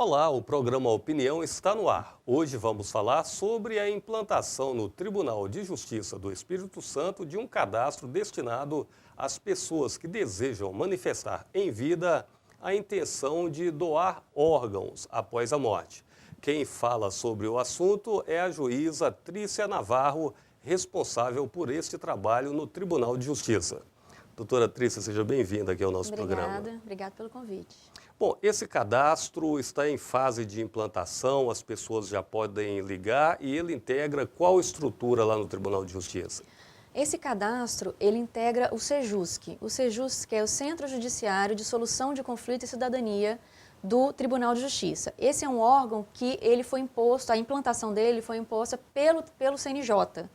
Olá, o programa Opinião está no ar. Hoje vamos falar sobre a implantação no Tribunal de Justiça do Espírito Santo de um cadastro destinado às pessoas que desejam manifestar em vida a intenção de doar órgãos após a morte. Quem fala sobre o assunto é a juíza Trícia Navarro, responsável por este trabalho no Tribunal de Justiça. Doutora Trícia, seja bem-vinda aqui ao nosso programa. Obrigada pelo convite. Bom, esse cadastro está em fase de implantação, as pessoas já podem ligar e ele integra qual estrutura lá no Tribunal de Justiça? Esse cadastro, ele integra o SEJUSC. O SEJUSC é o Centro Judiciário de Solução de Conflito e Cidadania do Tribunal de Justiça. Esse é um órgão que ele foi imposto, a implantação dele foi imposta pelo CNJ.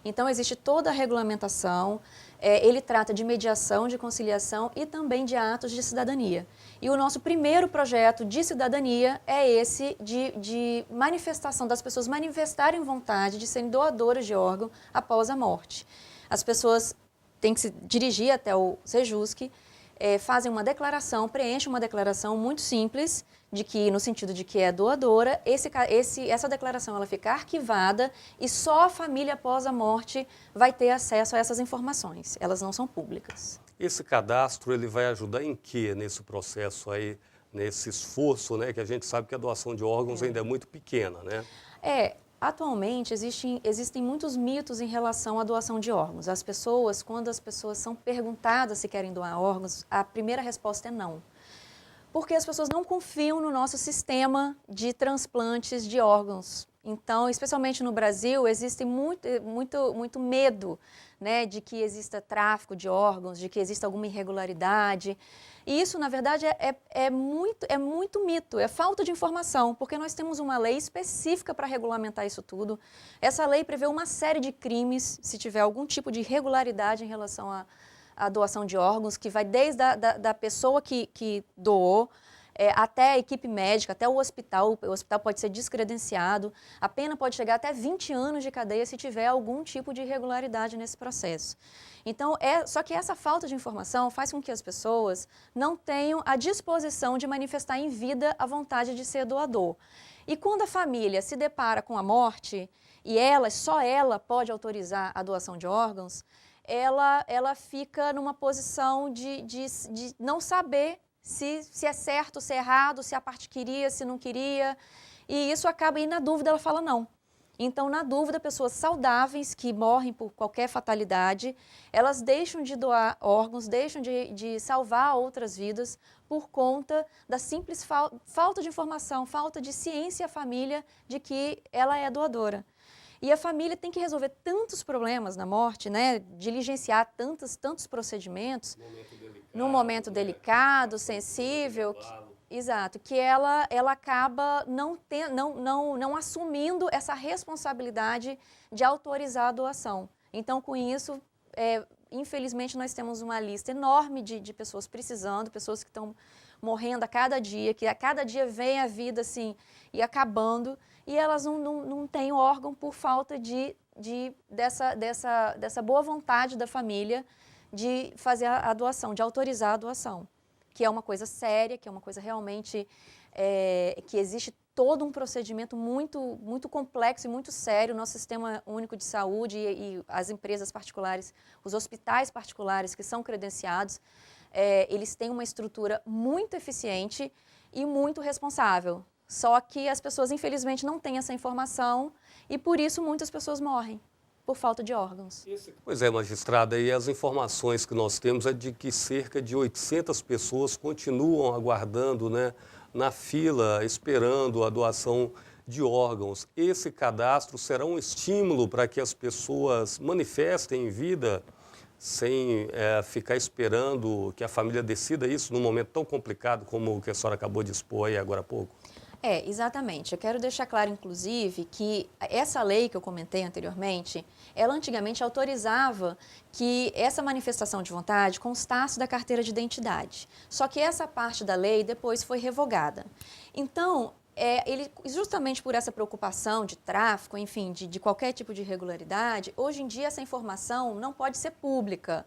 Então, existe toda a regulamentação, ele trata de mediação, de conciliação e também de atos de cidadania. E o nosso primeiro projeto de cidadania é esse de manifestação, das pessoas manifestarem vontade de serem doadoras de órgão após a morte. As pessoas têm que se dirigir até o SEJUSC, fazem uma declaração, preenchem uma declaração muito simples, no sentido de que é doadora. Essa declaração ela fica arquivada e só a família após a morte vai ter acesso a essas informações. Elas não são públicas. Esse cadastro ele vai ajudar em quê nesse processo aí, nesse esforço, né? Que a gente sabe que a doação de órgãos ainda é muito pequena, né? Atualmente existem muitos mitos em relação à doação de órgãos. Quando as pessoas são perguntadas se querem doar órgãos, a primeira resposta é não. Porque as pessoas não confiam no nosso sistema de transplantes de órgãos. Então, especialmente no Brasil, existe muito medo, né, de que exista tráfico de órgãos, de que exista alguma irregularidade. E isso, na verdade, é muito mito, é falta de informação, porque nós temos uma lei específica para regulamentar isso tudo. Essa lei prevê uma série de crimes, se tiver algum tipo de irregularidade em relação à doação de órgãos, que vai desde da pessoa que doou, até a equipe médica, até o hospital pode ser descredenciado, a pena pode chegar até 20 anos de cadeia se tiver algum tipo de irregularidade nesse processo. Então, só que essa falta de informação faz com que as pessoas não tenham a disposição de manifestar em vida a vontade de ser doador. E quando a família se depara com a morte, e só ela pode autorizar a doação de órgãos, ela fica numa posição de não saber se é certo, se é errado, se a parte queria, se não queria, e isso acaba, e na dúvida ela fala não. Então, na dúvida, pessoas saudáveis que morrem por qualquer fatalidade, elas deixam de doar órgãos, deixam de salvar outras vidas por conta da simples falta de informação, falta de ciência à família de que ela é doadora. E a família tem que resolver tantos problemas na morte, né, diligenciar tantos procedimentos, num momento delicado, sensível, exato, que ela acaba não assumindo essa responsabilidade de autorizar a doação. Então, com isso, infelizmente, nós temos uma lista enorme de pessoas precisando, pessoas que estão morrendo a cada dia, que a cada dia vem a vida assim, e acabando, e elas não têm órgão por falta dessa boa vontade da família de fazer a doação, de autorizar a doação, que é uma coisa séria, que é uma coisa realmente, que existe todo um procedimento muito complexo e muito sério. O nosso sistema único de saúde e as empresas particulares, os hospitais particulares que são credenciados, eles têm uma estrutura muito eficiente e muito responsável. Só que as pessoas, infelizmente, não têm essa informação e, por isso, muitas pessoas morrem por falta de órgãos. Pois é, magistrada, e as informações que nós temos é de que cerca de 800 pessoas continuam aguardando, né, na fila, esperando a doação de órgãos. Esse cadastro será um estímulo para que as pessoas manifestem em vida sem ficar esperando que a família decida isso num momento tão complicado como o que a senhora acabou de expor aí agora há pouco? Exatamente. Eu quero deixar claro, inclusive, que essa lei que eu comentei anteriormente, ela antigamente autorizava que essa manifestação de vontade constasse da carteira de identidade. Só que essa parte da lei depois foi revogada. Então, ele, justamente por essa preocupação de tráfico, enfim, de qualquer tipo de irregularidade, hoje em dia essa informação não pode ser pública.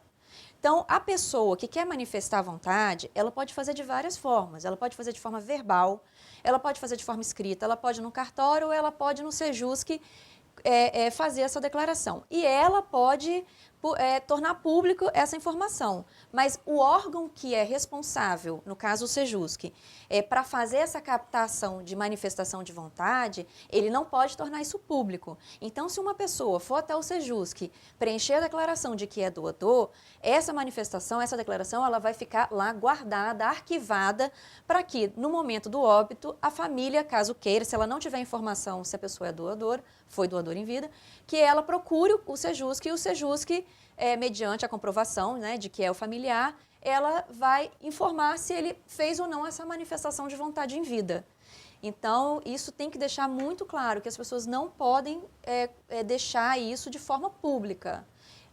Então, a pessoa que quer manifestar a vontade, ela pode fazer de várias formas. Ela pode fazer de forma verbal, ela pode fazer de forma escrita, ela pode ir no cartório ou ela pode ir no Sejusc fazer essa declaração. E ela pode tornar público essa informação. Mas o órgão que é responsável, no caso o Sejusc, para fazer essa captação de manifestação de vontade, ele não pode tornar isso público. Então, se uma pessoa for até o Sejusc preencher a declaração de que é doador, essa manifestação, essa declaração, ela vai ficar lá guardada, arquivada, para que, no momento do óbito, a família, caso queira, se ela não tiver informação se a pessoa é doador, foi doador em vida, que ela procure o Sejusc e o Sejusc, mediante a comprovação, né, de que é o familiar, ela vai informar se ele fez ou não essa manifestação de vontade em vida. Então, isso tem que deixar muito claro, que as pessoas não podem deixar isso de forma pública.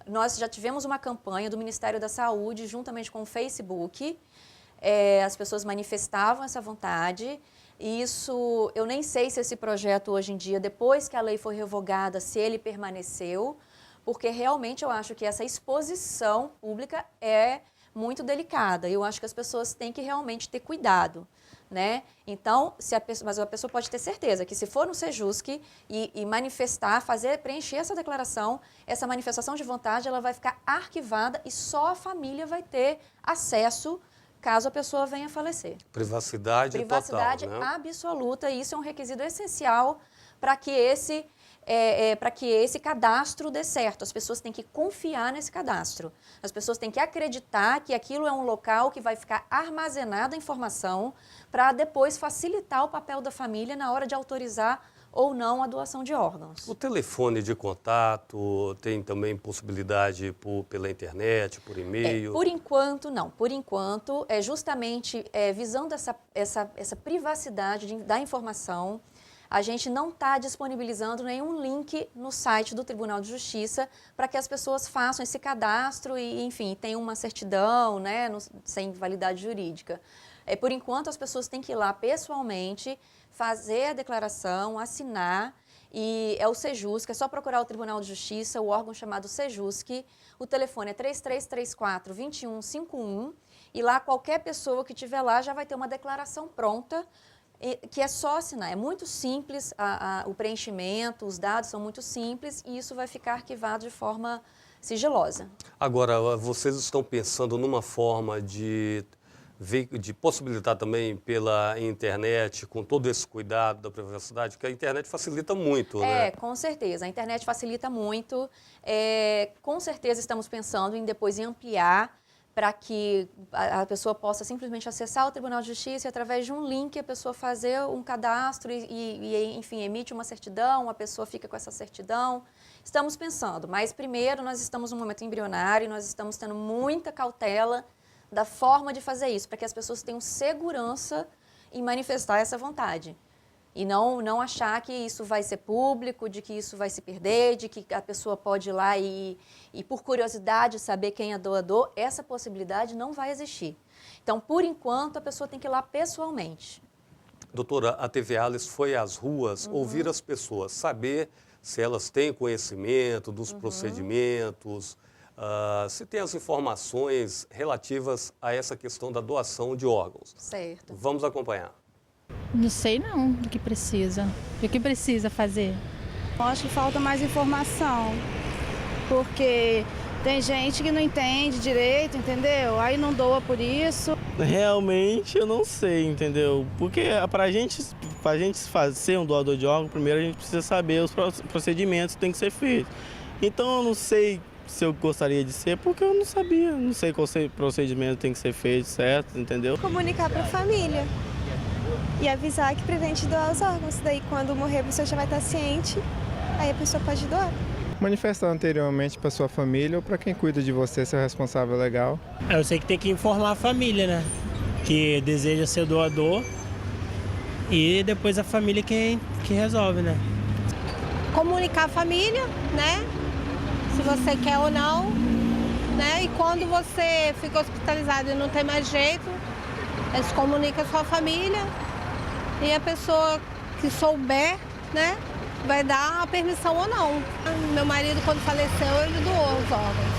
Nós já tivemos uma campanha do Ministério da Saúde, juntamente com o Facebook, as pessoas manifestavam essa vontade. Isso, eu nem sei se esse projeto hoje em dia, depois que a lei foi revogada, se ele permaneceu, porque realmente eu acho que essa exposição pública é muito delicada. Eu acho que as pessoas têm que realmente ter cuidado, né? Então, mas a pessoa pode ter certeza que se for no Sejusc e manifestar, preencher essa declaração, essa manifestação de vontade, ela vai ficar arquivada e só a família vai ter acesso caso a pessoa venha a falecer. Privacidade Privacidade total, né? absoluta, e isso é um requisito essencial para que esse cadastro dê certo. As pessoas têm que confiar nesse cadastro. As pessoas têm que acreditar que aquilo é um local que vai ficar armazenada a informação para depois facilitar o papel da família na hora de autorizar ou não a doação de órgãos. O telefone de contato tem também possibilidade pela internet, por e-mail? Por enquanto, não. Por enquanto, justamente visando essa privacidade da informação, a gente não está disponibilizando nenhum link no site do Tribunal de Justiça para que as pessoas façam esse cadastro e, enfim, tenham uma certidão, né, sem validade jurídica. Por enquanto, as pessoas têm que ir lá pessoalmente, fazer a declaração, assinar, e é o Sejusc, é só procurar o Tribunal de Justiça, o órgão chamado Sejusc. O telefone é 3334-2151, e lá qualquer pessoa que estiver lá já vai ter uma declaração pronta, que é só assinar. É muito simples o preenchimento, os dados são muito simples e isso vai ficar arquivado de forma sigilosa. Agora, vocês estão pensando numa forma de possibilitar também pela internet, com todo esse cuidado da privacidade, que a internet facilita muito, né? Com certeza. A internet facilita muito. Com certeza estamos pensando em depois ampliar para que a pessoa possa simplesmente acessar o Tribunal de Justiça e, através de um link, a pessoa fazer um cadastro enfim, emite uma certidão, a pessoa fica com essa certidão. Estamos pensando, mas primeiro nós estamos num momento embrionário, nós estamos tendo muita cautela da forma de fazer isso, para que as pessoas tenham segurança em manifestar essa vontade. E não achar que isso vai ser público, de que isso vai se perder, de que a pessoa pode ir lá e por curiosidade, saber quem é doador. Essa possibilidade não vai existir. Então, por enquanto, a pessoa tem que ir lá pessoalmente. Doutora, a TV Alice foi às ruas ouvir as pessoas, saber se elas têm conhecimento dos procedimentos, se tem as informações relativas a essa questão da doação de órgãos. Certo. Vamos acompanhar. Não sei não do que precisa. O que precisa fazer? Acho que falta mais informação, porque tem gente que não entende direito, entendeu? Aí não doa por isso. Realmente eu não sei, entendeu? Porque pra gente ser um doador de órgão, primeiro a gente precisa saber os procedimentos que tem que ser feitos. Então eu não sei se eu gostaria de ser, porque eu não sabia, não sei qual procedimento tem que ser feito, certo, entendeu? Comunicar para a família e avisar que pretende doar os órgãos. Daí, quando morrer, a pessoa já vai estar ciente, aí a pessoa pode doar. Manifestar anteriormente para sua família ou para quem cuida de você, seu responsável legal. Eu sei que tem que informar a família, né? Que deseja ser doador, e depois a família que resolve, né? Comunicar a família, né? Se você quer ou não, né? E quando você fica hospitalizado e não tem mais jeito, se comunica a sua família e a pessoa que souber, né, vai dar a permissão ou não. Meu marido, quando faleceu, ele doou os órgãos,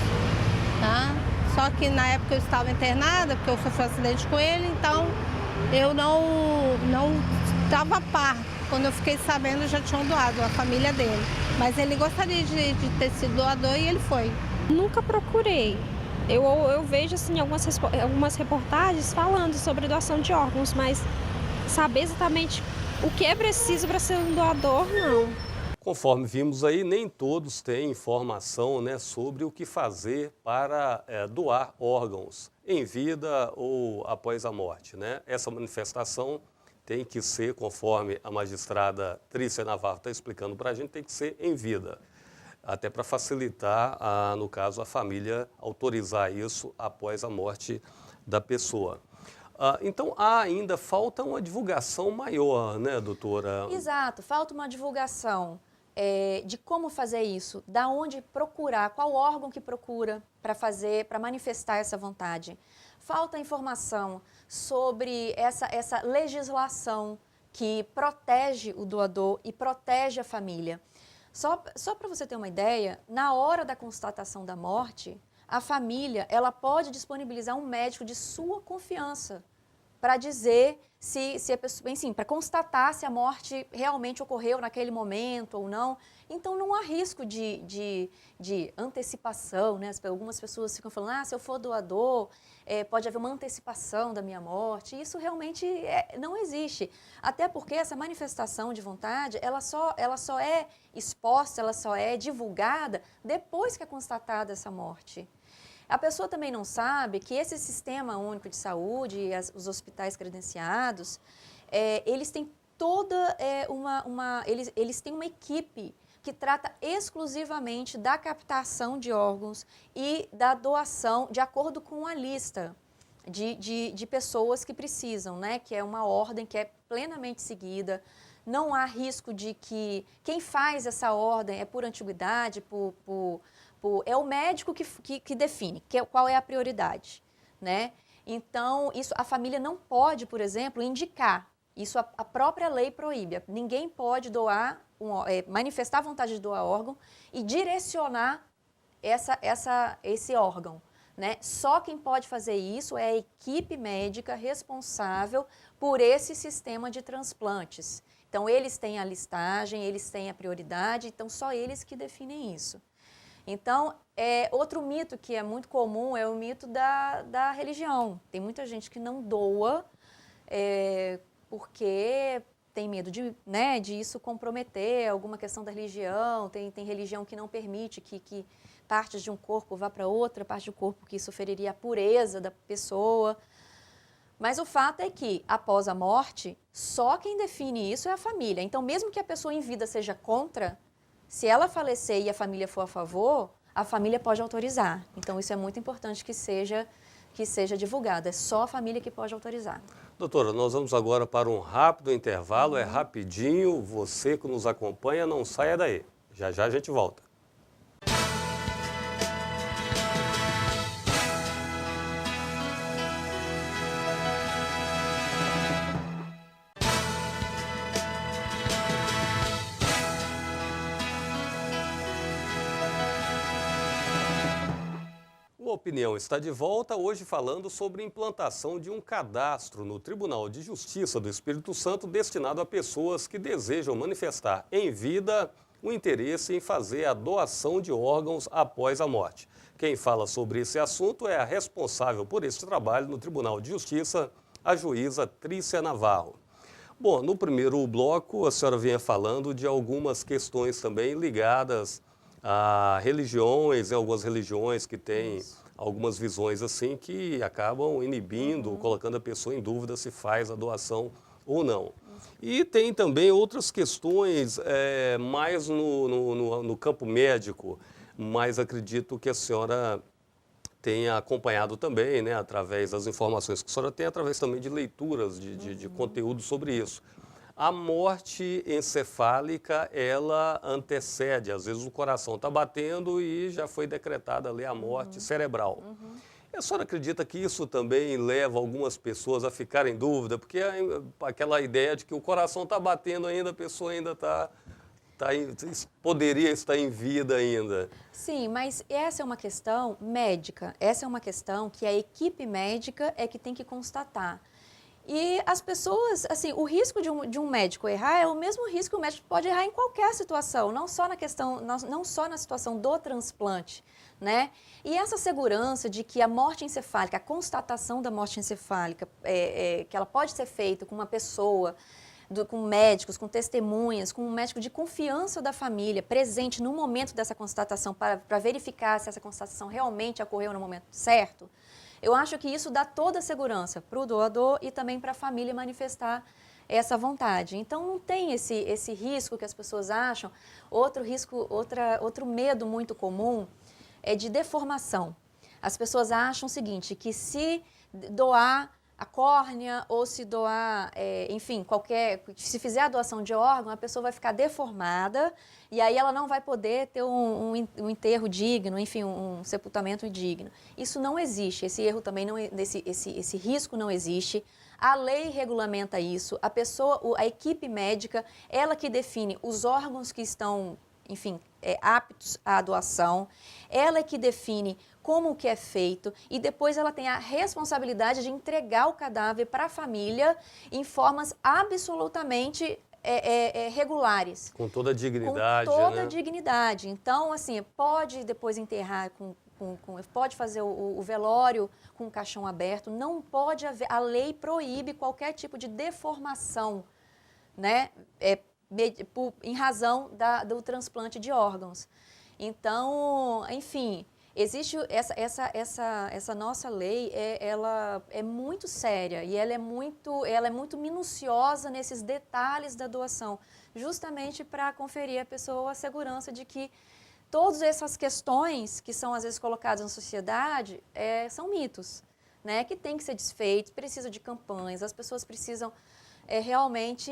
tá? Só que na época eu estava internada, porque eu sofri um acidente com ele, então eu não estava a par. Quando eu fiquei sabendo, já tinham doado, a família dele. Mas ele gostaria de ter sido doador e ele foi. Nunca procurei. Eu vejo assim, algumas reportagens falando sobre doação de órgãos, mas saber exatamente o que é preciso para ser um doador, não. Conforme vimos aí, nem todos têm informação, né, sobre o que fazer para doar órgãos em vida ou após a morte, né? Essa manifestação tem que ser, conforme a magistrada Trícia Navarro está explicando para a gente, tem que ser em vida. Até para facilitar, no caso, a família autorizar isso após a morte da pessoa. Então, ainda falta uma divulgação maior, né, doutora? Exato, falta uma divulgação de como fazer isso, da onde procurar, qual órgão que procura para manifestar essa vontade. Falta informação sobre essa legislação que protege o doador e protege a família. Só para você ter uma ideia, na hora da constatação da morte, a família ela pode disponibilizar um médico de sua confiança para dizer se a pessoa, enfim, para constatar se a morte realmente ocorreu naquele momento ou não. Então, não há risco de antecipação, né? Algumas pessoas ficam falando, se eu for doador, pode haver uma antecipação da minha morte. Isso realmente não existe. Até porque essa manifestação de vontade, ela só é exposta, ela só é divulgada depois que é constatada essa morte. A pessoa também não sabe que esse Sistema Único de Saúde e os hospitais credenciados, eles têm toda eles têm uma equipe que trata exclusivamente da captação de órgãos e da doação de acordo com a lista de pessoas que precisam, né? Que é uma ordem que é plenamente seguida. Não há risco de que quem faz essa ordem é por antiguidade, é o médico que define qual é a prioridade, né? Então, isso a família não pode, por exemplo, indicar. Isso a própria lei proíbe. Ninguém pode doar, manifestar a vontade de doar órgão e direcionar esse órgão, né? Só quem pode fazer isso é a equipe médica responsável por esse sistema de transplantes. Então, eles têm a listagem, eles têm a prioridade, então só eles que definem isso. Então, outro mito que é muito comum é o mito da religião. Tem muita gente que não doa porque tem medo de isso comprometer alguma questão da religião. Tem religião que não permite que partes de um corpo vá para outra parte do corpo, que isso feriria a pureza da pessoa. Mas o fato é que, após a morte, só quem define isso é a família. Então, mesmo que a pessoa em vida seja contra, se ela falecer e a família for a favor, a família pode autorizar. Então, isso é muito importante que seja divulgado. É só a família que pode autorizar. Doutora, nós vamos agora para um rápido intervalo. É rapidinho. Você que nos acompanha, não saia daí. Já já a gente volta. O Opinião está de volta, hoje falando sobre a implantação de um cadastro no Tribunal de Justiça do Espírito Santo destinado a pessoas que desejam manifestar em vida o interesse em fazer a doação de órgãos após a morte. Quem fala sobre esse assunto é a responsável por esse trabalho no Tribunal de Justiça, a juíza Trícia Navarro. Bom, no primeiro bloco, a senhora vinha falando de algumas questões também ligadas a religiões, algumas religiões que têm algumas visões assim que acabam inibindo, colocando a pessoa em dúvida se faz a doação ou não. E tem também outras questões mais no campo médico, mas acredito que a senhora tenha acompanhado também, né, através das informações que a senhora tem, através também de leituras de conteúdo sobre isso. A morte encefálica, ela antecede, às vezes o coração está batendo e já foi decretada ali a morte cerebral. E a senhora acredita que isso também leva algumas pessoas a ficarem em dúvida? Porque aquela ideia de que o coração está batendo ainda, a pessoa ainda está poderia estar em vida ainda. Sim, mas essa é uma questão médica. Essa é uma questão que a equipe médica é que tem que constatar. E as pessoas, assim, o risco de um médico errar é o mesmo risco que o médico pode errar em qualquer situação, não só na situação do transplante, né? E essa segurança de que a morte encefálica, a constatação da morte encefálica, que ela pode ser feita com uma pessoa, com médicos, com testemunhas, com um médico de confiança da família, presente no momento dessa constatação para verificar se essa constatação realmente ocorreu no momento certo, eu acho que isso dá toda a segurança para o doador e também para a família manifestar essa vontade. Então, não tem esse risco que as pessoas acham. Outro medo muito comum é de deformação. As pessoas acham o seguinte, que se doar a córnea ou se doar, enfim, se fizer a doação de órgão, a pessoa vai ficar deformada e aí ela não vai poder ter um enterro digno, enfim, um sepultamento digno. Isso não existe, esse erro também, esse risco não existe. A lei regulamenta isso, a equipe médica, ela que define os órgãos que estão, enfim, aptos à doação, ela é que define como que é feito e depois ela tem a responsabilidade de entregar o cadáver para a família em formas absolutamente regulares. Com toda a dignidade, Com toda né? a dignidade. Então, assim, pode depois enterrar pode fazer o velório com o caixão aberto, não pode haver, a lei proíbe qualquer tipo de deformação, né? Em razão do transplante de órgãos. Então, enfim, existe essa nossa lei, ela é muito séria e ela é muito minuciosa nesses detalhes da doação, justamente para conferir à pessoa a segurança de que todas essas questões que são às vezes colocadas na sociedade são mitos, né? Que tem que ser desfeitos, precisa de campanhas, as pessoas precisam realmente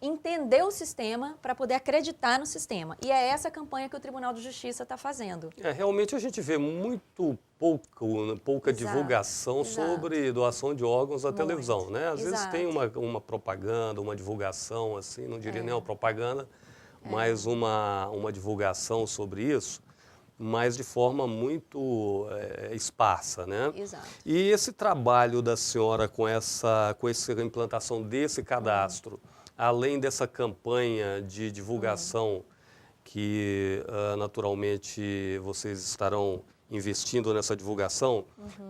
entender o sistema para poder acreditar no sistema. E é essa campanha que o Tribunal de Justiça está fazendo. Realmente a gente vê muito pouca divulgação sobre doação de órgãos na televisão, né? Às vezes tem uma propaganda, uma divulgação, assim, não diria nem uma propaganda, mas uma divulgação sobre isso, mas de forma muito esparsa, né? Exato. E esse trabalho da senhora com essa implantação desse cadastro, além dessa campanha de divulgação que naturalmente vocês estarão investindo nessa divulgação,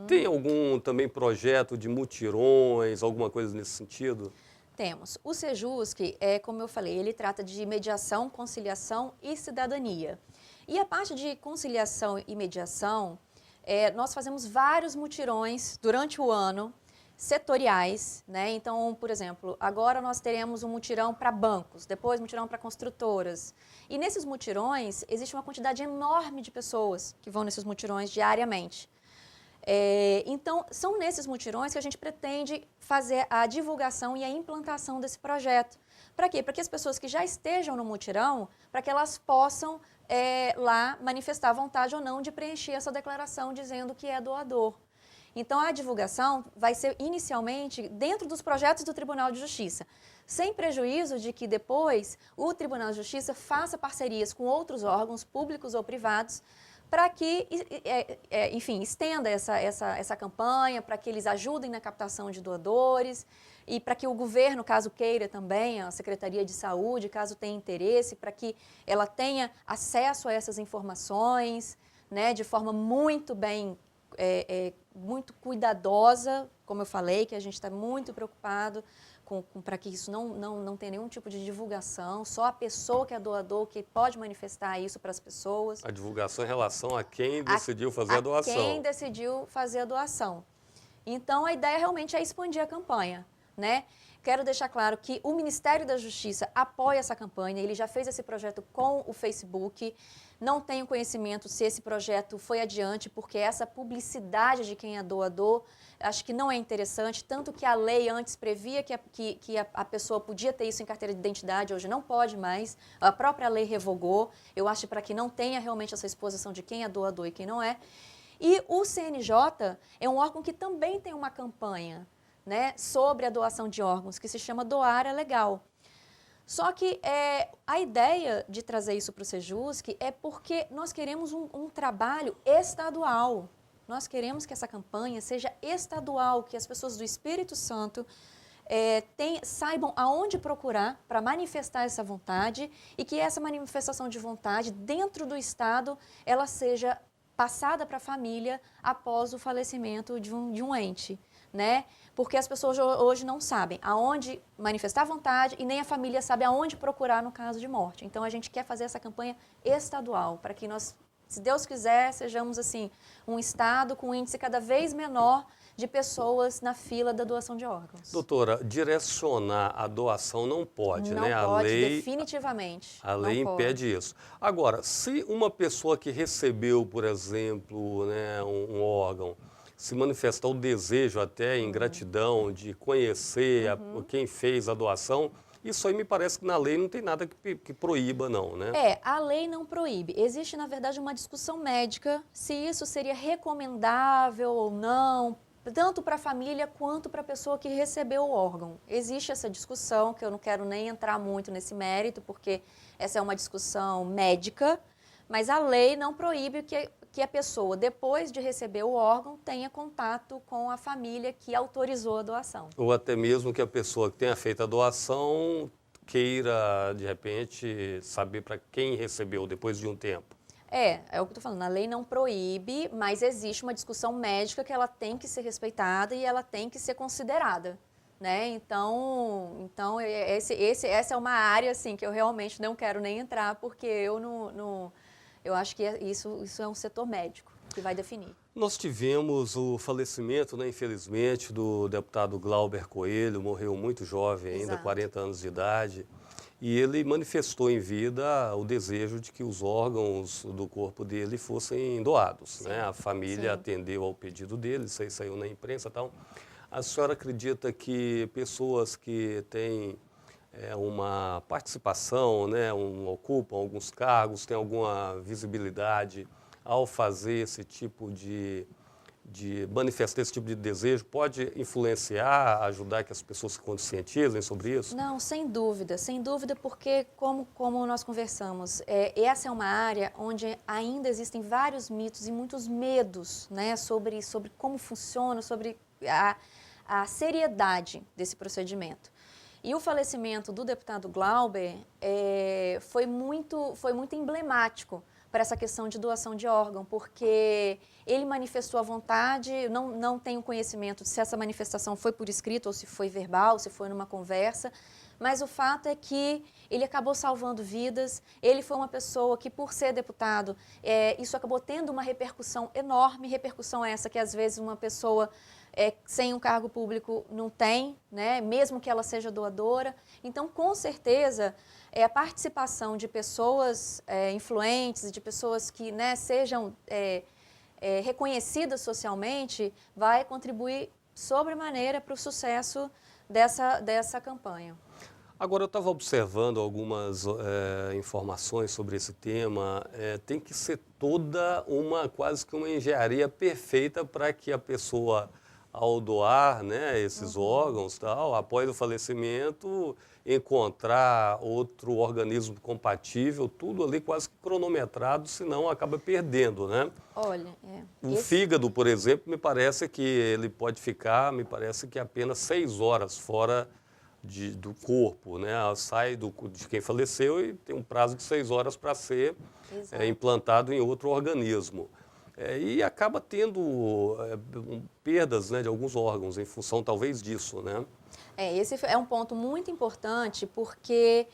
tem algum também projeto de mutirões, alguma coisa nesse sentido? Temos. O Sejusc, como eu falei, ele trata de mediação, conciliação e cidadania. E a parte de conciliação e mediação, nós fazemos vários mutirões durante o ano, setoriais, né? Então, por exemplo, agora nós teremos um mutirão para bancos, depois mutirão para construtoras. E nesses mutirões, existe uma quantidade enorme de pessoas que vão nesses mutirões diariamente. Então, são nesses mutirões que a gente pretende fazer a divulgação e a implantação desse projeto. Para quê? Para que as pessoas que já estejam no mutirão, para que elas possam lá manifestar a vontade ou não de preencher essa declaração dizendo que é doador. Então, a divulgação vai ser inicialmente dentro dos projetos do Tribunal de Justiça, sem prejuízo de que depois o Tribunal de Justiça faça parcerias com outros órgãos públicos ou privados para que, enfim, estenda essa campanha, para que eles ajudem na captação de doadores e para que o governo, caso queira também, a Secretaria de Saúde, caso tenha interesse, para que ela tenha acesso a essas informações, né, de forma muito bem muito cuidadosa, como eu falei, que a gente está muito preocupado para que isso não tenha nenhum tipo de divulgação, só a pessoa que é doador que pode manifestar isso para as pessoas. A divulgação em relação a quem decidiu fazer a doação. Quem decidiu fazer a doação. Então, a ideia realmente é expandir a campanha, né? Quero deixar claro que o Ministério da Justiça apoia essa campanha, ele já fez esse projeto com o Facebook. Não tenho conhecimento se esse projeto foi adiante, porque essa publicidade de quem é doador, acho que não é interessante, tanto que a lei antes previa que a pessoa podia ter isso em carteira de identidade, hoje não pode mais, a própria lei revogou, eu acho para que não tenha realmente essa exposição de quem é doador e quem não é. E o CNJ é um órgão que também tem uma campanha, né, sobre a doação de órgãos, que se chama Doar é Legal. Só que a ideia de trazer isso para o Sejusc é porque nós queremos um trabalho estadual. Nós queremos que essa campanha seja estadual, que as pessoas do Espírito Santo saibam aonde procurar para manifestar essa vontade e que essa manifestação de vontade dentro do Estado ela seja passada para a família após o falecimento de um ente, né? Porque as pessoas hoje não sabem aonde manifestar a vontade e nem a família sabe aonde procurar no caso de morte. Então a gente quer fazer essa campanha estadual para que nós, se Deus quiser, sejamos assim um estado com um índice cada vez menor de pessoas na fila da doação de órgãos. Doutora, direcionar a doação não pode, não né? Não pode, lei, definitivamente. A lei impede isso. Agora, se uma pessoa que recebeu, por exemplo, né, um órgão, se manifestar o desejo até em gratidão de conhecer quem fez a doação, isso aí me parece que na lei não tem nada que proíba, não, né? A lei não proíbe. Existe, na verdade, uma discussão médica se isso seria recomendável ou não, tanto para a família quanto para a pessoa que recebeu o órgão. Existe essa discussão, que eu não quero nem entrar muito nesse mérito, porque essa é uma discussão médica, mas a lei não proíbe que a pessoa, depois de receber o órgão, tenha contato com a família que autorizou a doação. Ou até mesmo que a pessoa que tenha feito a doação queira, de repente, saber para quem recebeu depois de um tempo. É o que eu estou falando, a lei não proíbe, mas existe uma discussão médica que ela tem que ser respeitada e ela tem que ser considerada, né? Então essa é uma área assim, que eu realmente não quero nem entrar, porque eu acho que isso é um setor médico que vai definir. Nós tivemos o falecimento, né, infelizmente, do deputado Glauber Coelho, morreu muito jovem ainda, Exato. 40 anos de idade. E ele manifestou em vida o desejo de que os órgãos do corpo dele fossem doados, né? A família atendeu ao pedido dele, isso aí saiu na imprensa e tal. A senhora acredita que pessoas que têm uma participação, né, ocupam alguns cargos, têm alguma visibilidade ao fazer esse tipo de manifestar esse tipo de desejo, pode influenciar, ajudar que as pessoas se conscientizem sobre isso? Não, sem dúvida, porque como nós conversamos, essa é uma área onde ainda existem vários mitos e muitos medos, né, sobre como funciona, sobre a seriedade desse procedimento. E o falecimento do deputado Glauber foi muito emblemático para essa questão de doação de órgão, porque ele manifestou a vontade, não tenho conhecimento de se essa manifestação foi por escrito ou se foi verbal, se foi numa conversa, mas o fato é que ele acabou salvando vidas, ele foi uma pessoa que, por ser deputado, isso acabou tendo uma repercussão enorme, repercussão essa que às vezes uma pessoa sem um cargo público não tem, né? Mesmo que ela seja doadora. Então, com certeza, a participação de pessoas influentes, de pessoas que, né, sejam reconhecidas socialmente, vai contribuir sobremaneira para o sucesso dessa campanha. Agora, eu estava observando algumas informações sobre esse tema. Tem que ser quase que uma engenharia perfeita para que a pessoa, ao doar, né, esses órgãos, tal, após o falecimento, encontrar outro organismo compatível, tudo ali quase que cronometrado, senão acaba perdendo, né? Olha, o fígado, por exemplo, me parece que ele pode ficar, apenas 6 horas fora do corpo, né? Sai de quem faleceu e tem um prazo de 6 horas para ser implantado em outro organismo. E acaba tendo perdas, né, de alguns órgãos em função talvez disso, né? Esse é um ponto muito importante, porque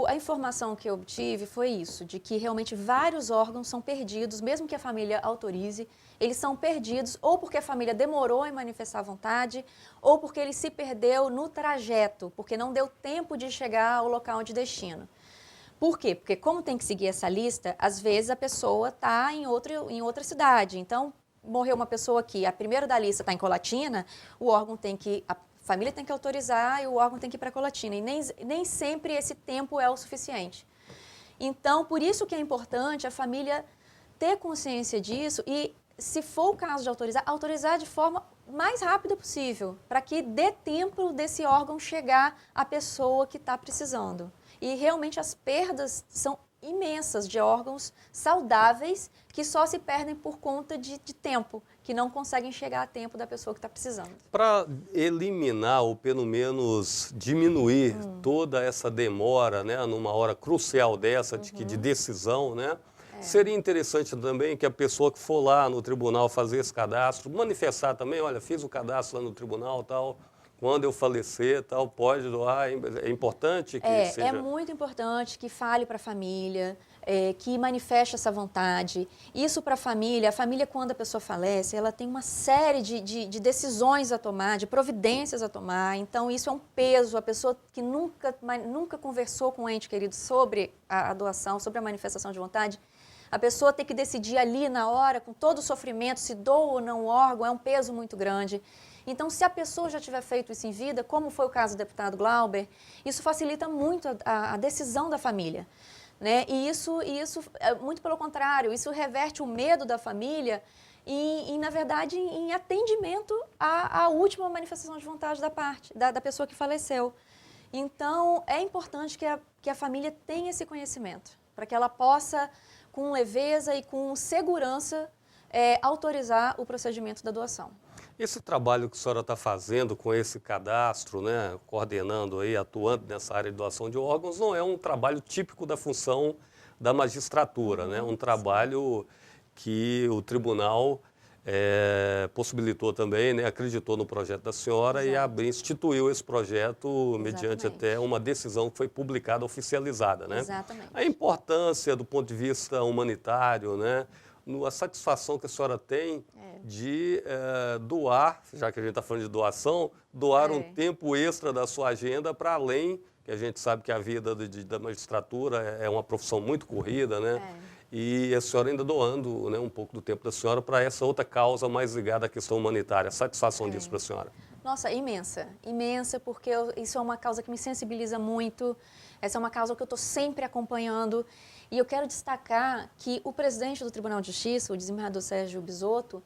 a informação que eu obtive foi isso, de que realmente vários órgãos são perdidos, mesmo que a família autorize, eles são perdidos ou porque a família demorou em manifestar a vontade, ou porque ele se perdeu no trajeto, porque não deu tempo de chegar ao local de destino. Por quê? Porque como tem que seguir essa lista, às vezes a pessoa está em outra cidade. Então, morreu uma pessoa aqui, a primeira da lista está em Colatina, a família tem que autorizar e o órgão tem que ir para Colatina. E nem sempre esse tempo é o suficiente. Então, por isso que é importante a família ter consciência disso e se for o caso de autorizar de forma mais rápida possível, para que dê tempo desse órgão chegar à pessoa que está precisando. E realmente as perdas são imensas de órgãos saudáveis que só se perdem por conta de tempo, que não conseguem chegar a tempo da pessoa que está precisando. Para eliminar ou pelo menos diminuir toda essa demora, né, numa hora crucial dessa, de decisão, né? Seria interessante também que a pessoa que for lá no tribunal fazer esse cadastro, manifestar também, olha, fiz o cadastro lá no tribunal, tal, quando eu falecer, tal, pode doar, é importante que seja... É muito importante que fale para a família, que manifeste essa vontade. Isso para a família, quando a pessoa falece, ela tem uma série de decisões a tomar, de providências a tomar, então isso é um peso, a pessoa que nunca conversou com o ente querido sobre a doação, sobre a manifestação de vontade, a pessoa tem que decidir ali na hora, com todo o sofrimento, se doa ou não o órgão, é um peso muito grande. Então, se a pessoa já tiver feito isso em vida, como foi o caso do deputado Glauber, isso facilita muito a decisão da família, né? E isso, muito pelo contrário, isso reverte o medo da família na verdade, em atendimento à última manifestação de vontade da pessoa que faleceu. Então, é importante que a família tenha esse conhecimento, para que ela possa, com leveza e com segurança, autorizar o procedimento da doação. Esse trabalho que a senhora está fazendo com esse cadastro, né, coordenando aí, atuando nessa área de doação de órgãos, não é um trabalho típico da função da magistratura, né? Um trabalho que o tribunal possibilitou também, né, acreditou no projeto da senhora. Exato. E instituiu esse projeto mediante até uma decisão que foi publicada, oficializada, né? Exatamente. A importância do ponto de vista humanitário, né? A satisfação que a senhora tem de doar, já que a gente está falando de doação, doar um tempo extra da sua agenda para além, que a gente sabe que a vida da magistratura é uma profissão muito corrida, né? E a senhora ainda doando, né, um pouco do tempo da senhora para essa outra causa mais ligada à questão humanitária. A satisfação disso para a senhora? Nossa, imensa, imensa, porque isso é uma causa que me sensibiliza muito, essa é uma causa que eu estou sempre acompanhando. E eu quero destacar que o presidente do Tribunal de Justiça, o desembargador Sérgio Bisotto,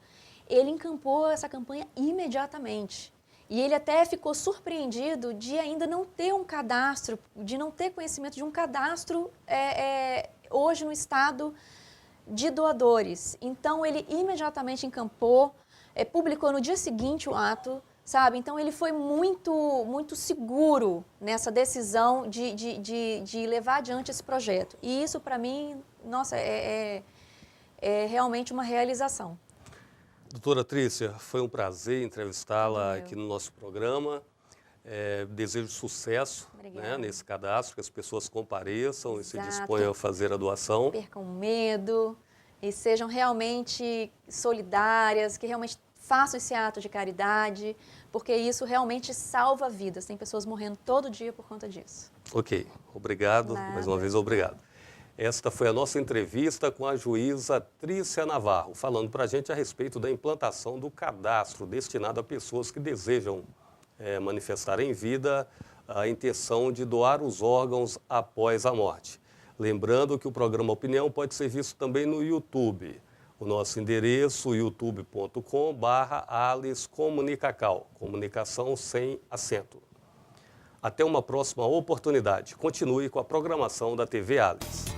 ele encampou essa campanha imediatamente. E ele até ficou surpreendido de ainda não ter um cadastro, de não ter conhecimento de um cadastro hoje no estado de doadores. Então, ele imediatamente encampou, publicou no dia seguinte o ato, sabe? Então, ele foi muito seguro nessa decisão de levar adiante esse projeto. E isso, para mim, nossa, é realmente uma realização. Doutora Trícia, foi um prazer entrevistá-la aqui no nosso programa. Desejo sucesso, né, nesse cadastro, que as pessoas compareçam. Exato. E se disponham a fazer a doação. Percam medo e sejam realmente solidárias, que realmente façam esse ato de caridade, porque isso realmente salva vidas. Tem pessoas morrendo todo dia por conta disso. Ok, obrigado. Nada. Mais uma vez, obrigado. Esta foi a nossa entrevista com a juíza Trícia Navarro, falando para a gente a respeito da implantação do cadastro destinado a pessoas que desejam manifestar em vida a intenção de doar os órgãos após a morte. Lembrando que o programa Opinião pode ser visto também no YouTube. O nosso endereço, youtube.com/AlisComunicacal, comunicação sem acento. Até uma próxima oportunidade. Continue com a programação da TV Alis.